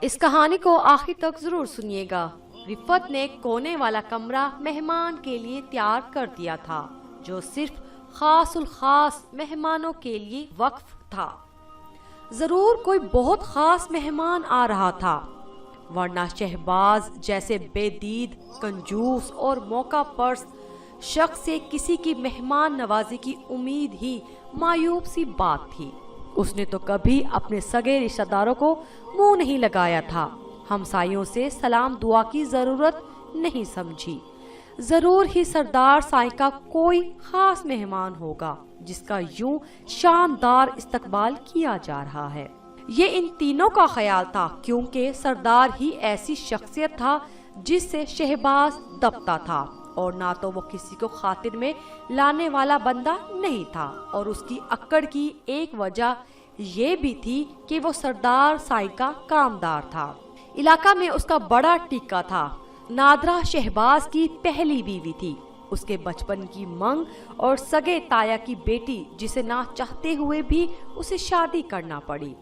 اس کہانی کو آخر تک ضرور سنیے گا۔ رفت نے کونے والا کمرہ مہمان کے لیے تیار کر دیا تھا جو صرف خاص الخاص مہمانوں کے لیے وقف تھا۔ ضرور کوئی بہت خاص مہمان آ رہا تھا، ورنہ شہباز جیسے بے دید، کنجوس اور موقع پرست شخص سے کسی کی مہمان نوازی کی امید ہی معیوب سی بات تھی۔ اس نے تو کبھی اپنے سگے رشتہ داروں کو منہ نہیں لگایا تھا، ہمسایوں سے سلام دعا کی ضرورت نہیں سمجھی۔ ضرور ہی سردار سائیں کا کوئی خاص مہمان ہوگا جس کا یوں شاندار استقبال کیا جا رہا ہے۔ یہ ان تینوں کا خیال تھا، کیونکہ سردار ہی ایسی شخصیت تھا جس سے شہباز دبتا تھا، اور نہ تو وہ کسی کو خاطر میں لانے والا بندہ نہیں تھا، اور اس کی اکڑ کی ایک وجہ یہ بھی تھی کہ وہ سردار سائیں کا کامدار تھا۔ علاقہ میں اس کا بڑا ٹیکا تھا۔ نادرہ شہباز کی پہلی بیوی تھی۔ اس کے بچپن کی منگ اور سگے تایا کی بیٹی، جسے نہ چاہتے ہوئے بھی اسے شادی کرنا پڑی۔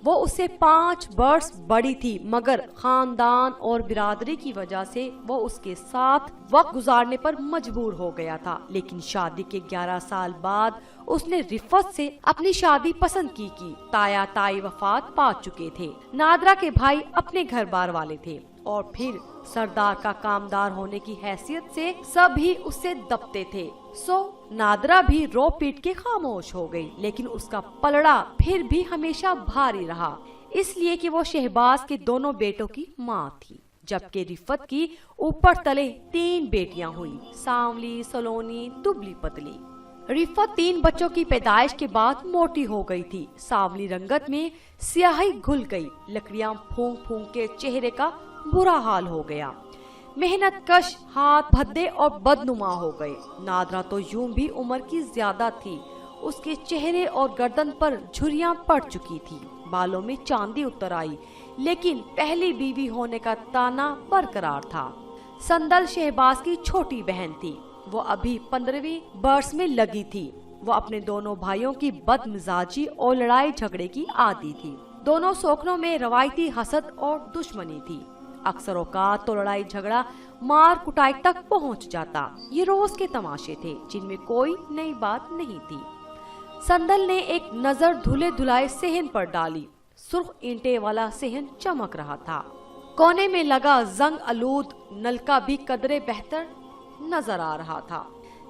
وہ اس سے 5 برس بڑی تھی، مگر خاندان اور برادری کی وجہ سے وہ اس کے ساتھ وقت گزارنے پر مجبور ہو گیا تھا۔ لیکن شادی کے 11 سال بعد اس نے رفت سے اپنی شادی پسند کی۔ تایا تائی وفات پا چکے تھے، نادرہ کے بھائی اپنے گھر بار والے تھے، اور پھر سردار کا کامدار ہونے کی حیثیت سے سب ہی اس سے دبتے تھے۔ سو نادرہ بھی رو پیٹ کے خاموش ہو گئی، لیکن اس کا پلڑا پھر بھی ہمیشہ بھاری رہا، اس لیے کہ وہ شہباز کے دونوں بیٹوں کی ماں تھی، جبکہ رفت کی اوپر تلے 3 بیٹیاں ہوئی، سانولی، سلونی، دبلی پتلی۔ رفت 3 بچوں کی پیدائش کے بعد موٹی ہو گئی تھی۔ سانولی رنگت میں سیاہی گھل گئی، لکڑیاں پھونک پھونک کے چہرے کا برا حال ہو گیا، محنت کش ہاتھ بھدے اور بدنما ہو گئے۔ نادرہ تو یوں بھی عمر کی زیادہ تھی، اس کے چہرے اور گردن پر جھریاں پڑ چکی تھی، بالوں میں چاندی اتر آئی، لیکن پہلی بیوی ہونے کا تانا برقرار تھا۔ سندل شہباز کی چھوٹی بہن تھی، وہ ابھی 15ویں برس میں لگی تھی۔ وہ اپنے دونوں بھائیوں کی بد مزاجی اور لڑائی جھگڑے کی عادی تھی۔ دونوں سوکنوں میں روایتی حسد اور دشمنی تھی۔ اکثر اوقات تو لڑائی جھگڑا مار کٹائی تک پہنچ جاتا۔ یہ روز کے تماشے تھے جن میں کوئی نئی بات نہیں تھی۔ سندل نے ایک نظر دھلے دھلائے صحن پر ڈالی۔ سرخ اینٹے والا صحن چمک رہا تھا، کونے میں لگا زنگ آلود نلکا بھی قدرے بہتر نظر آ رہا تھا۔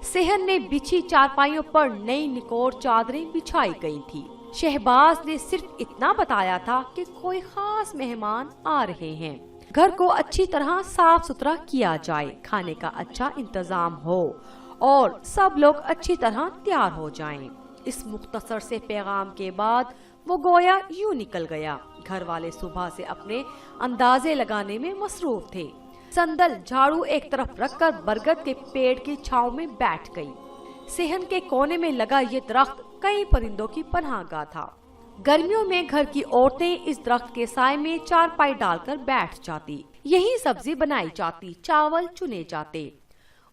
صحن میں بچھی چارپائیوں پر نئی نکوڑ چادریں بچھائی گئی تھی۔ شہباز نے صرف اتنا بتایا تھا کہ کوئی خاص مہمان آ رہے ہیں، گھر کو اچھی طرح صاف ستھرا کیا جائے، کھانے کا اچھا انتظام ہو اور سب لوگ اچھی طرح تیار ہو جائیں۔ اس مختصر سے پیغام کے بعد وہ گویا یوں نکل گیا۔ گھر والے صبح سے اپنے اندازے لگانے میں مصروف تھے۔ سندل جھاڑو ایک طرف رکھ کر برگد کے پیڑ کی چھاؤں میں بیٹھ گئی۔ صحن کے کونے میں لگا یہ درخت کئی پرندوں کی پناہ گاہ تھا۔ گرمیوں میں گھر کی عورتیں اس درخت کے سائے میں چارپائی ڈال کر بیٹھ جاتی، یہی سبزی بنائی جاتی، چاول چنے جاتے۔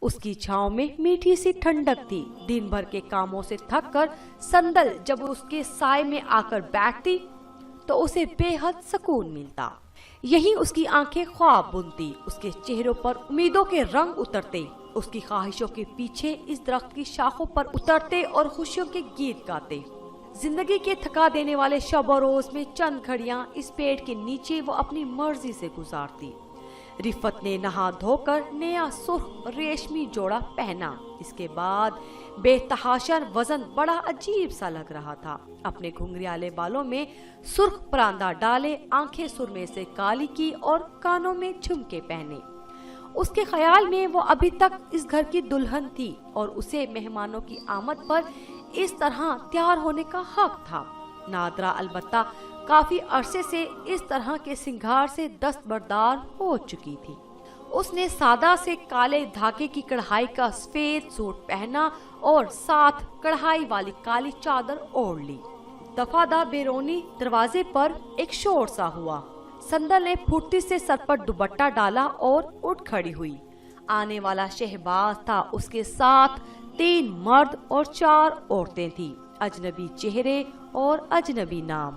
اس کی چھاؤں میں میٹھی سی ٹھنڈک تھی۔ دن بھر کے کاموں سے تھک کر سندل جب اس کے سائے میں آ کر بیٹھتی تو اسے بے حد سکون ملتا۔ یہی اس کی آنکھیں خواب بنتی، اس کے چہروں پر امیدوں کے رنگ اترتے، اس کی خواہشوں کے پیچھے اس درخت کی شاخوں پر اترتے اور خوشیوں کے گیت گاتے۔ زندگی کے تھکا دینے والے شب و روز میں چند گھڑیاں اس پیڑ کے نیچے وہ اپنی مرضی سے گزارتی۔ رفت نے نہا دھو کر نیا سرخ ریشمی جوڑا پہنا۔ اس کے بعد بے تحاشر وزن بڑا عجیب سا لگ رہا تھا۔ اپنے گھنگریالے بالوں میں سرخ پراندہ ڈالے، آنکھیں سرمے سے کالی کی اور کانوں میں جھمکے پہنے۔ اس کے خیال میں وہ ابھی تک اس گھر کی دلہن تھی اور اسے مہمانوں کی آمد پر اس طرح تیار ہونے کا حق تھا۔ نادرہ البتہ کافی عرصے سے اس طرح کے سنگھار سے دستبردار ہو چکی تھی۔ اس نے سادہ سے کالے دھاگے کی کڑھائی کا سفید سوٹ پہنا اور ساتھ کڑھائی والی کالی چادر اوڑھ لی۔ دفعہ دفعہ بیرونی دروازے پر ایک شور سا ہوا۔ سندل نے پھرتی سے سر پر دوپٹہ ڈالا اور اٹھ کھڑی ہوئی۔ آنے والا شہباز تھا، اس کے ساتھ 3 مرد اور 4 عورتیں تھیں، اجنبی چہرے اور اجنبی نام۔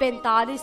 45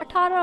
18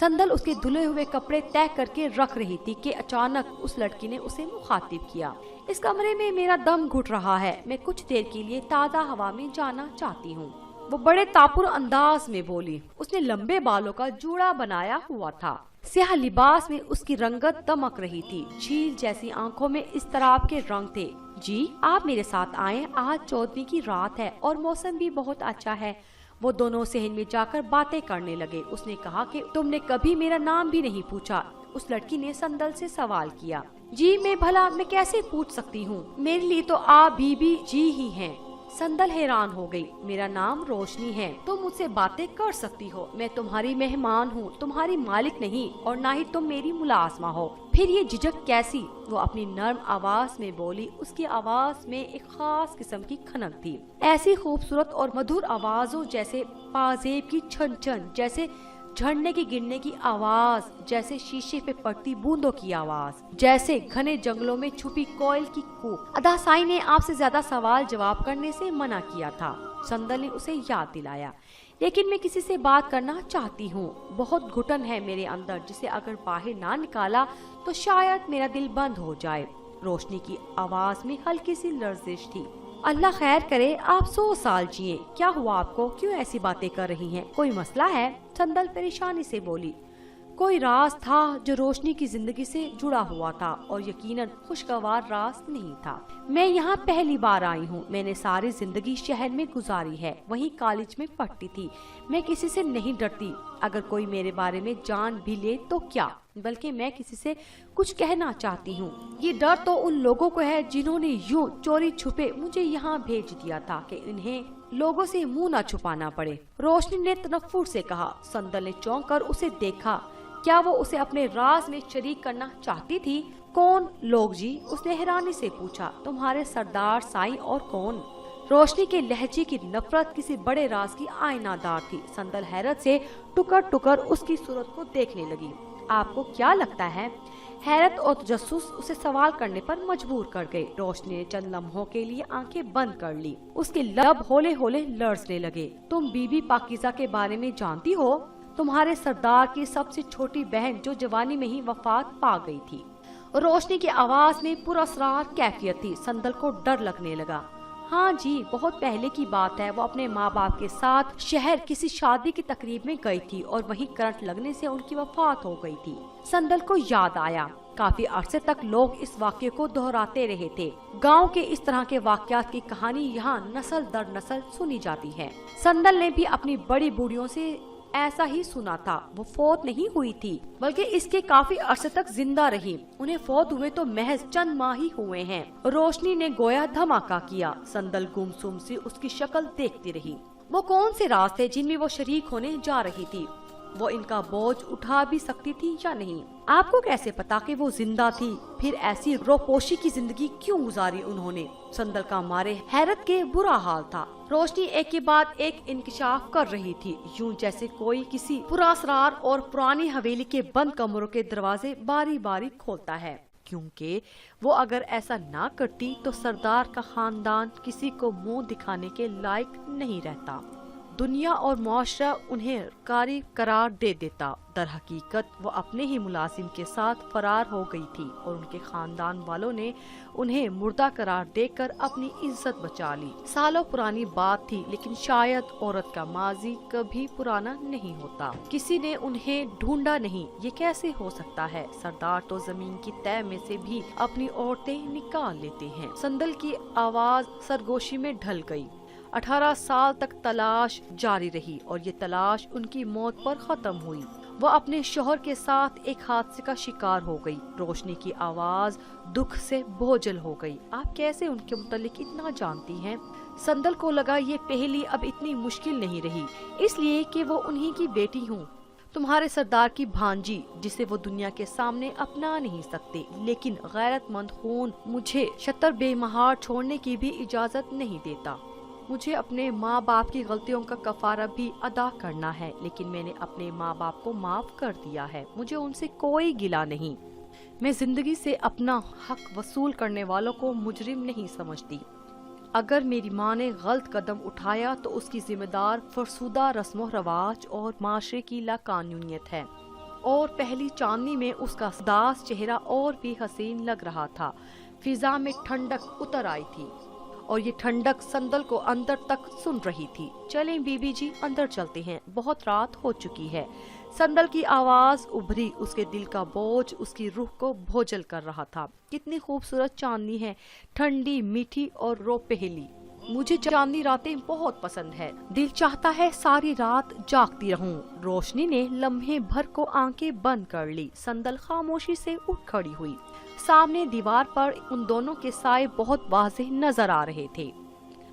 سندل اس کے دھلے ہوئے کپڑے طے کر کے رکھ رہی تھی کہ اچانک اس لڑکی نے اسے مخاطب کیا۔ اس کمرے میں میرا دم گھٹ رہا ہے، میں کچھ دیر کے لیے تازہ ہوا میں جانا چاہتی ہوں۔ وہ بڑے تاپر انداز میں بولی۔ اس نے لمبے بالوں کا جوڑا بنایا ہوا تھا، سیاہ لباس میں اس کی رنگت دمک رہی تھی، جھیل جیسی آنکھوں میں اضطراب کے رنگ تھے۔ جی آپ میرے ساتھ آئیں، آج 14ویں کی رات ہے اور موسم بھی بہت اچھا ہے۔ وہ دونوں صحن میں جا کر باتیں کرنے لگے۔ اس نے کہا کہ تم نے کبھی میرا نام بھی نہیں پوچھا۔ اس لڑکی نے سندل سے سوال کیا۔ جی میں کیسے پوچھ سکتی ہوں، میرے لیے تو آپ بی جی ہی ہیں۔ سندل حیران ہو گئی۔ میرا نام روشنی ہے، تم مجھ سے باتیں کر سکتی ہو، میں تمہاری مہمان ہوں، تمہاری مالک نہیں، اور نہ ہی تم میری ملازمہ ہو، پھر یہ جھجک کیسی؟ وہ اپنی نرم آواز میں بولی۔ اس کی آواز میں ایک خاص قسم کی کھنک تھی، ایسی خوبصورت اور مدھر آوازوں جیسے پازیب کی چھن چھن، جیسے جھرنے کی گرنے کی آواز، جیسے شیشے پہ پڑتی بوندوں کی آواز، جیسے گھنے جنگلوں میں چھپی کوئل کی کوک۔ ادا سائی نے آپ سے زیادہ سوال جواب کرنے سے منع کیا تھا، سندل نے اسے یاد دلایا، لیکن میں کسی سے بات کرنا چاہتی ہوں۔ بہت گھٹن ہے میرے اندر جسے اگر باہر نہ نکالا تو شاید میرا دل بند ہو جائے۔ روشنی کی آواز میں ہلکی سی لرزش تھی۔ اللہ خیر کرے، آپ 100 سال جیے۔ کیا ہوا آپ کو؟ کیوں ایسی باتیں کر رہی ہیں؟ کوئی مسئلہ ہے؟ سندل پریشانی سے بولی۔ کوئی راز تھا جو روشنی کی زندگی سے جڑا ہوا تھا اور یقیناً خوشگوار راز نہیں تھا۔ میں یہاں پہلی بار آئی ہوں، میں نے ساری زندگی شہر میں گزاری ہے، وہیں کالج میں پڑھتی تھی۔ میں کسی سے نہیں ڈرتی، اگر کوئی میرے بارے میں جان بھی لے تو کیا، بلکہ میں کسی سے کچھ کہنا چاہتی ہوں۔ یہ ڈر تو ان لوگوں کو ہے جنہوں نے یوں چوری چھپے مجھے یہاں بھیج دیا تھا کہ انہیں لوگوں سے منہ نہ چھپانا پڑے، روشنی نے تنفر سے کہا۔ سندل نے چونک کر اسے دیکھا۔ کیا وہ اسے اپنے راز میں شریک کرنا چاہتی تھی؟ کون لوگ جی؟ اس نے حیرانی سے پوچھا۔ تمہارے سردار سائی اور کون؟ روشنی کے لہجے کی نفرت کسی بڑے راز کی آئینہ دار تھی۔ سندل حیرت سے ٹکر ٹکر اس کی صورت کو دیکھنے لگی۔ آپ کو کیا لگتا ہے؟ حیرت اور تجسس اسے سوال کرنے پر مجبور کر گئے۔ روشنی نے چند لمحوں کے لیے آنکھیں بند کر لی، اس کے لب ہولے ہولے لرزنے لگے۔ تم بی بی پاکیزہ کے بارے میں جانتی ہو؟ تمہارے سردار کی سب سے چھوٹی بہن جو جوانی میں ہی وفات پا گئی تھی۔ روشنی کی آواز میں پراسرار کیفیت تھی۔ سندل کو ڈر لگنے لگا۔ ہاں جی، بہت پہلے کی بات ہے، وہ اپنے ماں باپ کے ساتھ شہر کسی شادی کی تقریب میں گئی تھی اور وہیں کرنٹ لگنے سے ان کی وفات ہو گئی تھی۔ سندل کو یاد آیا، کافی عرصے تک لوگ اس واقعے کو دہراتے رہے تھے۔ گاؤں کے اس طرح کے واقعات کی کہانی یہاں نسل در نسل سنی جاتی ہے۔ سندل نے بھی اپنی بڑی بوڑھیوں سے ایسا ہی سنا تھا۔ وہ فوت نہیں ہوئی تھی بلکہ اس کے کافی عرصے تک زندہ رہی۔ انہیں فوت ہوئے تو محض چند ماہ ہی ہوئے ہیں۔ روشنی نے گویا دھماکہ کیا۔ سندل گمسم سی اس کی شکل دیکھتی رہی۔ وہ کون سے راز تھے جن میں وہ شریک ہونے جا رہی تھی؟ وہ ان کا بوجھ اٹھا بھی سکتی تھی یا نہیں؟ آپ کو کیسے پتا کہ وہ زندہ تھی؟ پھر ایسی روپوشی کی زندگی کیوں گزاری انہوں نے؟ سندل کا مارے حیرت کے برا حال تھا۔ روشنی ایک کے بعد ایک انکشاف کر رہی تھی، یوں جیسے کوئی کسی پراسرار اور پرانی حویلی کے بند کمروں کے دروازے باری باری کھولتا ہے، کیونکہ وہ اگر ایسا نہ کرتی تو سردار کا خاندان کسی کو منہ دکھانے کے لائق نہیں رہتا۔ دنیا اور معاشرہ انہیں کاری قرار دے دیتا۔ در حقیقت وہ اپنے ہی ملازم کے ساتھ فرار ہو گئی تھی اور ان کے خاندان والوں نے انہیں مردہ قرار دے کر اپنی عزت بچا لی۔ سالوں پرانی بات تھی، لیکن شاید عورت کا ماضی کبھی پرانا نہیں ہوتا۔ کسی نے انہیں ڈھونڈا نہیں، یہ کیسے ہو سکتا ہے؟ سردار تو زمین کی تہ میں سے بھی اپنی عورتیں نکال لیتے ہیں۔ سندل کی آواز سرگوشی میں ڈھل گئی۔ 18 سال تک تلاش جاری رہی اور یہ تلاش ان کی موت پر ختم ہوئی۔ وہ اپنے شوہر کے ساتھ ایک حادثے کا شکار ہو گئی۔ روشنی کی آواز دکھ سے بوجھل ہو گئی۔ آپ کیسے ان کے متعلق اتنا جانتی ہیں؟ سندل کو لگا یہ پہلی اب اتنی مشکل نہیں رہی، اس لیے کہ وہ انہی کی بیٹی ہوں، تمہارے سردار کی بھانجی، جسے وہ دنیا کے سامنے اپنا نہیں سکتے، لیکن غیرت مند خون مجھے شتر بے مہار چھوڑنے کی بھی اجازت نہیں دیتا۔ مجھے اپنے ماں باپ کی غلطیوں کا کفارہ بھی ادا کرنا ہے، لیکن میں نے اپنے ماں باپ کو معاف کر دیا ہے، مجھے ان سے کوئی گلہ نہیں۔ میں زندگی سے اپنا حق وصول کرنے والوں کو مجرم نہیں سمجھتی۔ اگر میری ماں نے غلط قدم اٹھایا تو اس کی ذمہ دار فرسودہ رسم و رواج اور معاشرے کی لاقانونیت ہے۔ اور پہلی چاندنی میں اس کا اداس چہرہ اور بھی حسین لگ رہا تھا۔ فضا میں ٹھنڈک اتر آئی تھی اور یہ ٹھنڈک سندل کو اندر تک سن رہی تھی۔ چلیں بی بی جی، اندر چلتے ہیں، بہت رات ہو چکی ہے۔ سندل کی آواز ابھری، اس کے دل کا بوجھ اس کی روح کو بھوجل کر رہا تھا۔ کتنی خوبصورت چاندنی ہے، ٹھنڈی، میٹھی اور روپہلی۔ مجھے چاندنی راتیں بہت پسند ہے، دل چاہتا ہے ساری رات جاگتی رہوں۔ روشنی نے لمحے بھر کو آنکھیں بند کر لی۔ سندل خاموشی سے اٹھ کھڑی ہوئی۔ سامنے دیوار پر ان دونوں کے سائے بہت واضح نظر آ رہے تھے۔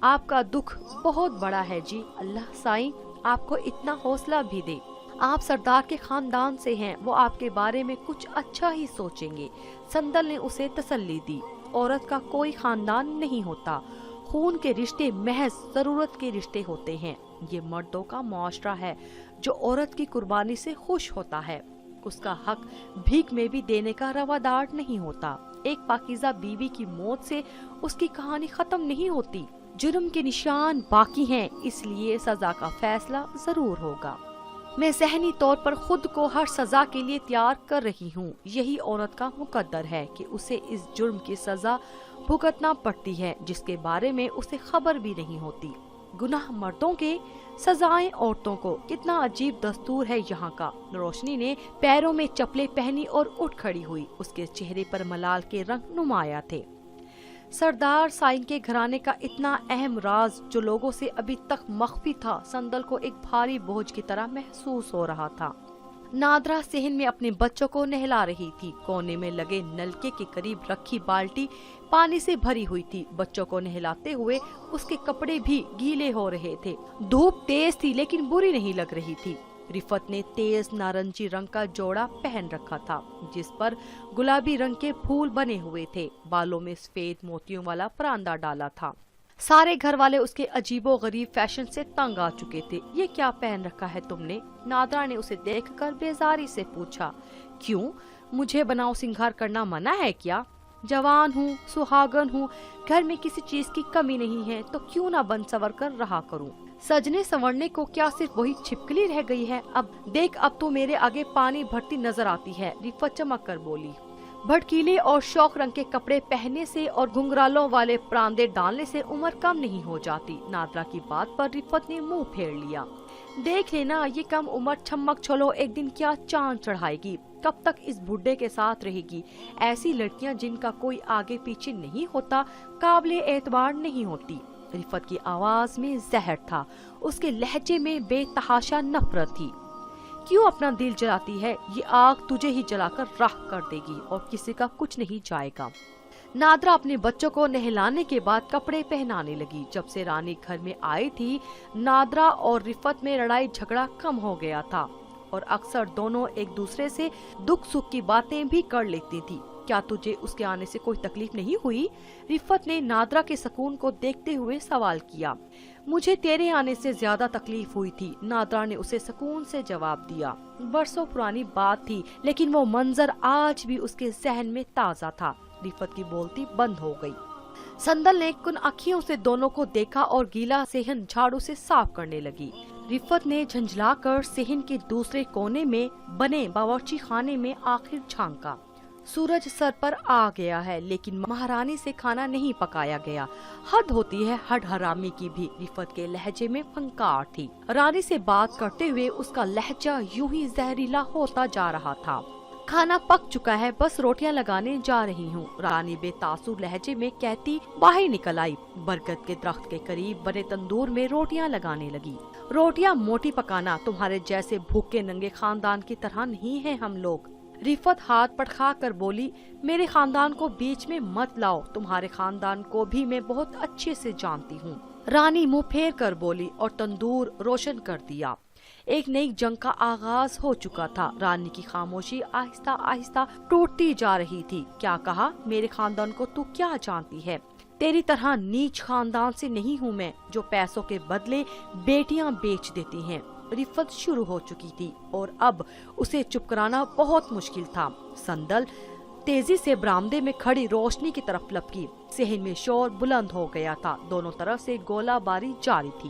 آپ کا دکھ بہت بڑا ہے جی، اللہ سائیں آپ کو اتنا حوصلہ بھی دے۔ آپ سردار کے خاندان سے ہیں، وہ آپ کے بارے میں کچھ اچھا ہی سوچیں گے۔ سندل نے اسے تسلی دی۔ عورت کا کوئی خاندان نہیں ہوتا، خون کے رشتے محض ضرورت کے رشتے ہوتے ہیں۔ یہ مردوں کا معاشرہ ہے جو عورت کی قربانی سے خوش ہوتا ہے۔ اس کا حق بھیک میں بھی دینے کا روادار نہیں ہوتا۔ ایک پاکیزہ بیوی کی موت سے اس کی کہانی ختم نہیں ہوتی۔ جرم کے نشان باقی ہیں، اس لیے سزا کا فیصلہ ضرور ہوگا۔ میں ذہنی طور پر خود کو ہر سزا کے لیے تیار کر رہی ہوں۔ یہی عورت کا مقدر ہے کہ اسے اس جرم کی سزا بھگتنا پڑتی ہے جس کے بارے میں اسے خبر بھی نہیں ہوتی۔ گناہ مردوں کے، سزائیں عورتوں کو، کتنا عجیب دستور ہے یہاں کا۔ روشنی نے پیروں میں چپلیں پہنی اور اٹھ کھڑی ہوئی۔ اس کے چہرے پر ملال کے رنگ نمایاں تھے۔ سردار سائن کے گھرانے کا اتنا اہم راز جو لوگوں سے ابھی تک مخفی تھا، سندل کو ایک بھاری بوجھ کی طرح محسوس ہو رہا تھا۔ نادرا صحن میں اپنے بچوں کو نہلا رہی تھی۔ کونے میں لگے نلکے کے قریب رکھی بالٹی پانی سے بھری ہوئی تھی۔ بچوں کو نہلاتے ہوئے اس کے کپڑے بھی گیلے ہو رہے تھے۔ دھوپ تیز تھی لیکن بری نہیں لگ رہی تھی۔ رفت نے تیز نارنجی رنگ کا جوڑا پہن رکھا تھا جس پر گلابی رنگ کے پھول بنے ہوئے تھے۔ بالوں میں سفید موتیوں والا پراندہ ڈالا تھا۔ سارے گھر والے اس کے عجیب و غریب فیشن سے تنگ آ چکے تھے۔ یہ کیا پہن رکھا ہے تم نے؟ نادرا نے اسے دیکھ کر بیزاری سے پوچھا۔ کیوں، مجھے بناؤ سنگھار کرنا منع ہے کیا؟ جوان ہوں، سہاگن ہوں، گھر میں کسی چیز کی کمی نہیں ہے تو کیوں نہ بن سور کر رہا کروں۔ سجنے سنورنے کو کیا صرف وہی چھپکلی رہ گئی ہے؟ اب دیکھ، اب تو میرے آگے پانی بھرتی نظر آتی ہے، رفت چمک کر بولی۔ بھڑکیلے اور شوق رنگ کے کپڑے پہننے سے اور گھنگرالوں والے پراندے ڈالنے سے عمر کم نہیں ہو جاتی۔ نادرا کی بات پر رفت نے منہ پھیر لیا۔ دیکھ لینا، یہ کم عمر چھمک چھلو ایک دن کیا چاند چڑھائے گی، کب تک اس بڈھے کے ساتھ رہے گی۔ ایسی لڑکیاں جن کا کوئی آگے پیچھے نہیں ہوتا قابل اعتبار نہیں ہوتی۔ رفت کی آواز میں زہر تھا، اس کے لہجے میں بے تحاشا نفرت تھی۔ کیوں اپنا دل جلاتی ہے؟ یہ آگ تجھے ہی جلا کر راکھ کر دے گی اور کسی کا کچھ نہیں جائے گا۔ نادرا اپنے بچوں کو نہلانے کے بعد کپڑے پہنانے لگی۔ جب سے رانی گھر میں آئی تھی، نادرا اور رفت میں لڑائی جھگڑا کم ہو گیا تھا اور اکثر دونوں ایک دوسرے سے دکھ سکھ کی باتیں بھی کر لیتی تھی۔ کیا تجھے اس کے آنے سے کوئی تکلیف نہیں ہوئی؟ رفت نے نادرا کے سکون کو دیکھتے ہوئے سوال کیا۔ مجھے تیرے آنے سے زیادہ تکلیف ہوئی تھی، نادرا نے اسے سکون سے جواب دیا۔ برسوں پرانی بات تھی لیکن وہ منظر آج بھی اس کے ذہن میں تازہ تھا۔ رفت کی بولتی بند ہو گئی۔ سندل نے کن آنکھوں سے دونوں کو دیکھا اور گیلا صحن جھاڑو سے صاف کرنے لگی۔ رفت نے جھنجھلا کر صحن کے دوسرے کونے میں بنے باورچی خانے میں آخر جھانکا۔ سورج سر پر آ گیا ہے لیکن مہارانی سے کھانا نہیں پکایا گیا۔ حد ہوتی ہے ہڈ حرامی کی بھی، رفت کے لہجے میں پھنکار تھی۔ رانی سے بات کرتے ہوئے اس کا لہجہ یوں ہی زہریلا ہوتا جا رہا تھا۔ کھانا پک چکا ہے، بس روٹیاں لگانے جا رہی ہوں، رانی بے تاثر لہجے میں کہتی باہر نکل آئی۔ برگد کے درخت کے قریب بنے تندور میں روٹیاں لگانے لگی۔ روٹیاں موٹی پکانا، تمہارے جیسے بھوکے ننگے خاندان کی طرح نہیں ہیں ہم لوگ۔ رفت ہاتھ پٹخا کر بولی، میرے خاندان کو بیچ میں مت لاؤ، تمہارے خاندان کو بھی میں بہت اچھے سے جانتی ہوں۔ رانی منہ پھیر کر بولی اور تندور روشن کر دیا۔ ایک نئی جنگ کا آغاز ہو چکا تھا۔ رانی کی خاموشی آہستہ آہستہ ٹوٹتی جا رہی تھی۔ کیا کہا؟ میرے خاندان کو تو کیا جانتی ہے؟ تیری طرح نیچ خاندان سے نہیں ہوں میں جو پیسوں کے بدلے بیٹیاں بیچ دیتی ہیں۔ رفت شروع ہو چکی تھی اور اب اسے چپ کرانا بہت مشکل تھا۔ سندل تیزی سے برآمدے میں کھڑی روشنی کی طرف لپکی۔ صحن میں شور بلند ہو گیا تھا، دونوں طرف سے گولہ باری جاری تھی۔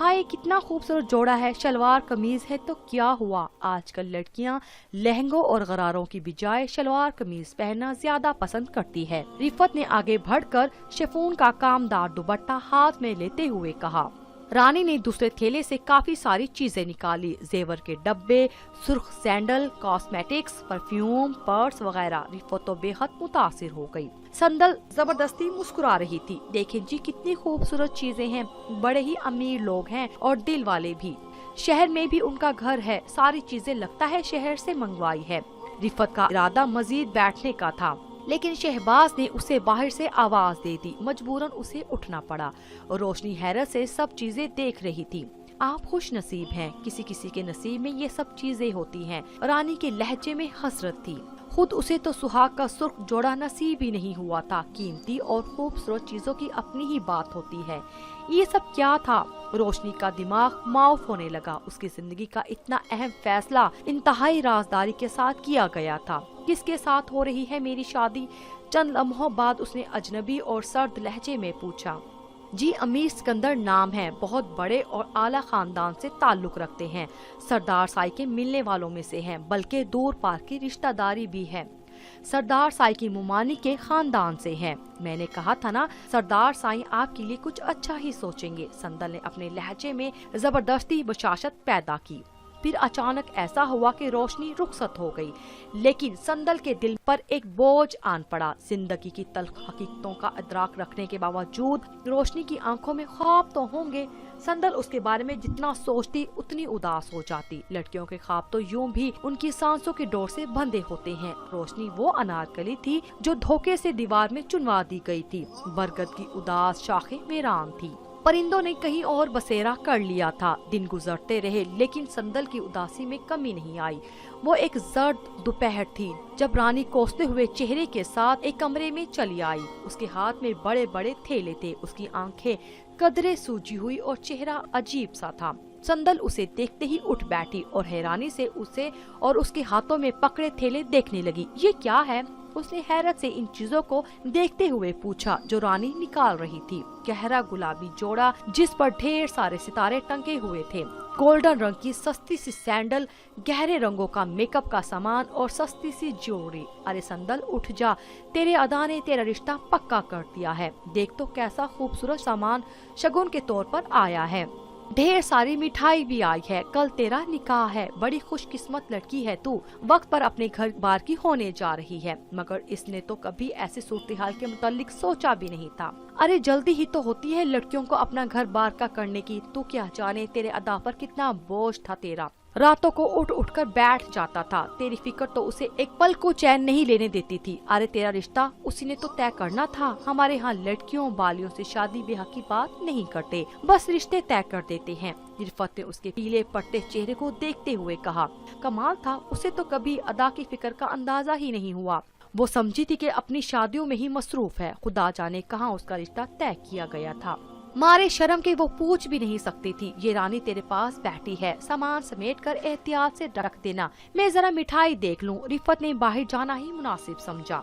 ہائے کتنا خوبصورت جوڑا ہے، شلوار قمیض ہے تو کیا ہوا، آج کل لڑکیاں لہنگوں اور غراروں کی بجائے شلوار قمیض پہننا زیادہ پسند کرتی ہے۔ رفت نے آگے بڑھ کر شفون کا کامدار دوپٹہ ہاتھ میں لیتے ہوئے کہا۔ رانی نے دوسرے تھیلے سے کافی ساری چیزیں نکالی، زیور کے ڈبے، سرخ سینڈل، کاسمیٹکس، پرفیوم، پرس وغیرہ۔ رفت تو بے حد متاثر ہو گئی۔ سندل زبردستی مسکرا رہی تھی۔ دیکھیں جی کتنی خوبصورت چیزیں ہیں، بڑے ہی امیر لوگ ہیں اور دل والے بھی، شہر میں بھی ان کا گھر ہے، ساری چیزیں لگتا ہے شہر سے منگوائی ہے۔ رفت کا ارادہ مزید بیٹھنے کا تھا، لیکن شہباز نے اسے باہر سے آواز دے دی، مجبوراً اسے اٹھنا پڑا۔ روشنی حیرت سے سب چیزیں دیکھ رہی تھی۔ آپ خوش نصیب ہیں، کسی کسی کے نصیب میں یہ سب چیزیں ہوتی ہیں۔ رانی کے لہجے میں حسرت تھی، خود اسے تو سہاگ کا سرخ جوڑا نصیب ہی نہیں ہوا تھا۔ قیمتی اور خوبصورت چیزوں کی اپنی ہی بات ہوتی ہے، یہ سب کیا تھا؟ روشنی کا دماغ معاف ہونے لگا۔ اس کی زندگی کا اتنا اہم فیصلہ انتہائی رازداری کے ساتھ کیا گیا تھا۔ کس کے ساتھ ہو رہی ہے میری شادی؟ چند لمحوں بعد اس نے اجنبی اور سرد لہجے میں پوچھا۔ جی امیر سکندر نام ہے، بہت بڑے اور اعلیٰ خاندان سے تعلق رکھتے ہیں، سردار سائی کے ملنے والوں میں سے ہیں، بلکہ دور پار کی رشتہ داری بھی ہے۔ سردار سائی کی ممانی کے خاندان سے ہیں۔ میں نے کہا تھا نا، سردار سائی آپ کے لیے کچھ اچھا ہی سوچیں گے۔ سندل نے اپنے لہجے میں زبردستی بشاشت پیدا کی۔ پھر اچانک ایسا ہوا کہ روشنی رخصت ہو گئی، لیکن سندل کے دل پر ایک بوجھ آن پڑا۔ زندگی کی تلخ حقیقتوں کا ادراک رکھنے کے باوجود روشنی کی آنکھوں میں خواب تو ہوں گے۔ سندل اس کے بارے میں جتنا سوچتی اتنی اداس ہو جاتی۔ لڑکیوں کے خواب تو یوں بھی ان کی سانسوں کی ڈور سے بندھے ہوتے ہیں۔ روشنی وہ انارکلی تھی جو دھوکے سے دیوار میں چنوا دی گئی تھی۔ برگد کی اداس شاخیں ویران تھی، پرندوں نے کہیں اور بسیرا کر لیا تھا۔ دن گزرتے رہے لیکن سندل کی اداسی میں کمی نہیں آئی۔ وہ ایک زرد دوپہر تھی جب رانی کوستے ہوئے چہرے کے ساتھ ایک کمرے میں چلی آئی۔ اس کے ہاتھ میں بڑے بڑے تھیلے تھے، اس کی آنکھیں قدرے سوجی ہوئی اور چہرہ عجیب سا تھا۔ سندل اسے دیکھتے ہی اٹھ بیٹھی اور حیرانی سے اسے اور اس کے ہاتھوں میں پکڑے تھیلے دیکھنے لگی۔ یہ کیا ہے؟ اس نے حیرت سے ان چیزوں کو دیکھتے ہوئے پوچھا جو رانی نکال رہی تھی۔ گہرا گلابی جوڑا جس پر ڈھیر سارے ستارے ٹنگے ہوئے تھے، گولڈن رنگ کی سستی سی سینڈل، گہرے رنگوں کا میک اپ کا سامان اور سستی سی جیولری۔ ارے سندل اٹھ جا، تیرے ادا نے تیرا رشتہ پکا کر دیا ہے۔ دیکھ تو کیسا خوبصورت سامان شگن کے طور پر آیا ہے، ڈھیر ساری مٹھائی بھی آئی ہے، کل تیرا نکاح ہے، بڑی خوش قسمت لڑکی ہے تو، وقت پر اپنے گھر بار کی ہونے جا رہی ہے۔ مگر اس نے تو کبھی ایسے صورتحال کے متعلق سوچا بھی نہیں تھا۔ ارے جلدی ہی تو ہوتی ہے لڑکیوں کو اپنا گھر بار کا کرنے کی، تو کیا جانے تیرے ادا پر کتنا بوجھ تھا تیرا، راتوں کو اٹھ کر بیٹھ جاتا تھا، تیری فکر تو اسے ایک پل کو چین نہیں لینے دیتی تھی۔ ارے تیرا رشتہ اسی نے تو طے کرنا تھا، ہمارے ہاں لڑکیوں بالیوں سے شادی بیاہ کی بات نہیں کرتے، بس رشتے طے کر دیتے ہیں۔ رفت نے اس کے پیلے پڑتے چہرے کو دیکھتے ہوئے کہا۔ کمال تھا، اسے تو کبھی ادا کی فکر کا اندازہ ہی نہیں ہوا۔ وہ سمجھی تھی کہ اپنی شادیوں میں ہی مصروف ہے، خدا جانے کہاں اس کا رشتہ طے کیا گیا تھا۔ مارے شرم کے وہ پوچھ بھی نہیں سکتی تھی۔ یہ رانی تیرے پاس بیٹھی ہے، سامان سمیٹ کر احتیاط سے رکھ دینا، میں ذرا مٹھائی دیکھ لوں۔ رفت نے باہر جانا ہی مناسب سمجھا۔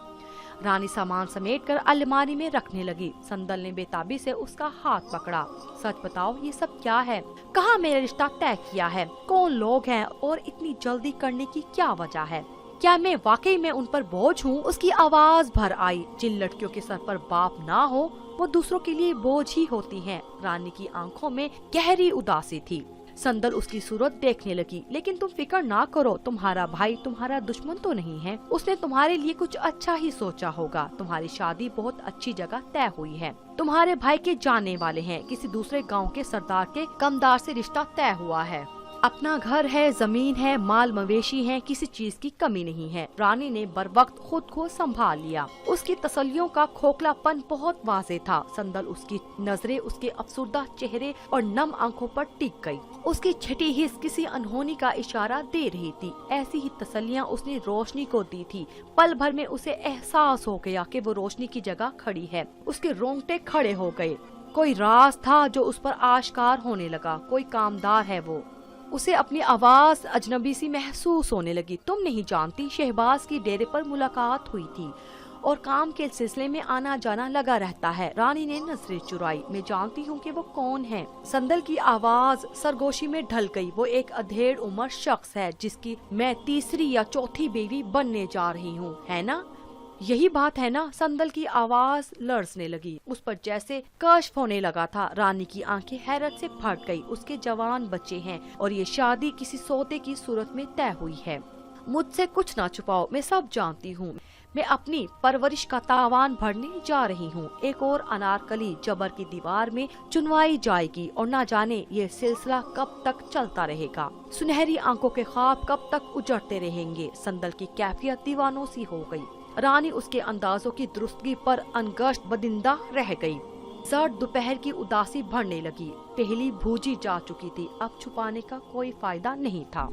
رانی سامان سمیٹ کر الماری میں رکھنے لگی۔ سندل نے بے تابی سے اس کا ہاتھ پکڑا۔ سچ بتاؤ یہ سب کیا ہے؟ کہاں میرا رشتہ طے کیا ہے؟ کون لوگ ہیں اور اتنی جلدی کرنے کی کیا وجہ ہے؟ کیا میں واقعی میں ان پر بوجھ ہوں؟ اس کی آواز بھر آئی۔ جن لڑکیوں کے سر پر باپ نہ ہو وہ دوسروں کے لیے بوجھ ہی ہوتی ہیں۔ رانی کی آنکھوں میں گہری اداسی تھی۔ سندل اس کی صورت دیکھنے لگی۔ لیکن تم فکر نہ کرو، تمہارا بھائی تمہارا دشمن تو نہیں ہے، اس نے تمہارے لیے کچھ اچھا ہی سوچا ہوگا۔ تمہاری شادی بہت اچھی جگہ طے ہوئی ہے، تمہارے بھائی کے جاننے والے ہیں، کسی دوسرے گاؤں کے سردار کے کمدار سے رشتہ طے ہوا ہے، اپنا گھر ہے، زمین ہے، مال مویشی ہے، کسی چیز کی کمی نہیں ہے۔ رانی نے بر وقت خود کو سنبھال لیا۔ اس کی تسلیوں کا کھوکھلا پن بہت واضح تھا۔ سندل اس کی نظریں اس کے افسردہ چہرے اور نم آنکھوں پر ٹک گئی۔ اس کی چھٹی حص کسی انہونی کا اشارہ دے رہی تھی۔ ایسی ہی تسلیاں اس نے روشنی کو دی تھی۔ پل بھر میں اسے احساس ہو گیا کہ وہ روشنی کی جگہ کھڑی ہے۔ اس کے رونگٹے کھڑے ہو گئے۔ کوئی راز تھا جو اس پر آشکار ہونے لگا، کوئی کامدار ہے وہ۔ اسے اپنی آواز اجنبی سی محسوس ہونے لگی۔ تم نہیں جانتی، شہباز کی ڈیرے پر ملاقات ہوئی تھی اور کام کے سلسلے میں آنا جانا لگا رہتا ہے۔ رانی نے نظریں چرائی۔ میں جانتی ہوں کہ وہ کون ہے۔ سندل کی آواز سرگوشی میں ڈھل گئی۔ وہ ایک ادھیڑ عمر شخص ہے جس کی میں تیسری یا چوتھی بیوی بننے جا رہی ہوں، ہے نا؟ یہی بات ہے نا؟ سندل کی آواز لرزنے لگی۔ اس پر جیسے کشف ہونے لگا تھا۔ رانی کی آنکھیں حیرت سے پھٹ گئی۔ اس کے جوان بچے ہیں اور یہ شادی کسی سودے کی صورت میں طے ہوئی ہے۔ مجھ سے کچھ نہ چھپاؤ، میں سب جانتی ہوں۔ میں اپنی پرورش کا تاوان بھرنے جا رہی ہوں۔ ایک اور انارکلی جبر کی دیوار میں چنوائی جائے گی اور نہ جانے یہ سلسلہ کب تک چلتا رہے گا۔ سنہری آنکھوں کے خواب کب تک اجڑتے رہیں گے۔ سندل کی کیفیت دیوانوں سی ہو گئی۔ رانی اس کے اندازوں کی درستگی پر انگشت بدندہ رہ گئی۔ سرد دوپہر کی اداسی بڑھنے لگی۔ پہلی بھوجی جا چکی تھی، اب چھپانے کا کوئی فائدہ نہیں تھا۔